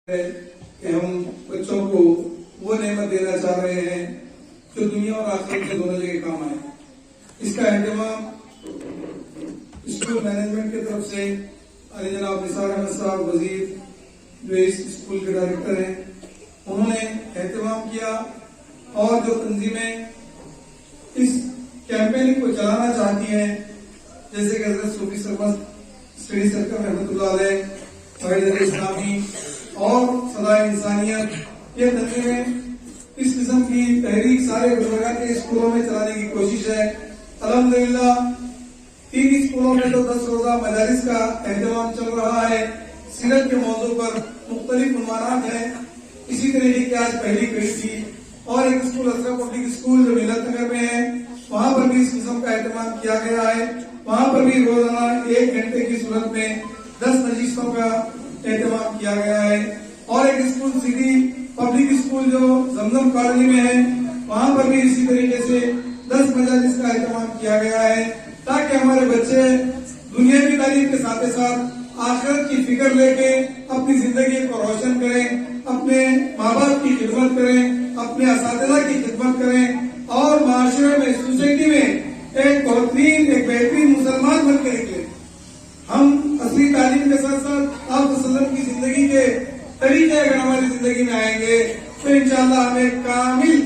کہ ہم بچوں کو وہ نعمت دینا چاہ رہے ہیں جو دنیا اور آخرت کے دونوں جگہ کام آئے. اس کا اہتمام اسکول مینجمنٹ کی طرف سے علی جناب نثار احمد صاحب وزیر جو اس اسکول کے ڈائریکٹر ہیں انہوں نے اہتمام کیا، اور جو تنظیمیں اس کیمپین کو چلانا چاہتی ہیں جیسے کہ حضرت صوفی سرمست اسٹڈی سرکل رحمۃ اللہ علیہ، فیض اسلامی اور صدائے انسانیت، یہ تنظیمیں اس قسم کی تحریک سارے بزرگاں کے اسکولوں میں چلانے کی کوشش ہے. الحمدللہ 3 اسکولوں میں تو 10 روزہ مجالس کا اہتمام چل رہا ہے. سیرت کے موضوع پر مختلف عنوانات ہیں. اسی طریقے کی آج پہلی کڑی تھی، اور ایک اسکول اشرف پبلک اسکول جو ملت نگر میں ہے وہاں پر بھی اس قسم کا اہتمام کیا گیا ہے. وہاں پر بھی روزانہ 1 گھنٹے کی صورت میں 10 نشستوں کا اہتمام کیا گیا ہے. اور ایک اسکول سٹی پبلک اسکول جو زمزم کالونی میں ہے وہاں پر بھی اسی طریقے سے 10 مجالس کا اہتمام کیا گیا ہے، تاکہ ہمارے بچے دنیاوی تعلیم کے ساتھ ساتھ آخرت کی فکر لے کے اپنی زندگی کو روشن کریں، اپنے ماں باپ کی خدمت کریں، اپنے اساتذہ کی خدمت کریں، اور معاشرے میں سوسائٹی میں ایک بہترین مسلمان بن کے نکلیں. ہم اصلی تعلیم کے ساتھ ساتھ آپ وسلم کی زندگی کے طریقے اگر ہماری زندگی میں آئیں گے تو انشاءاللہ ہم ایک کامل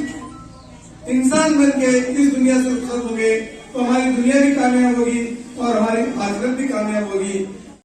انسان بن کے اس دنیا سے رخصت ہوں گے، تو ہماری دنیا بھی کامیاب ہوگی اور ہماری آخرت بھی کامیاب ہوگی.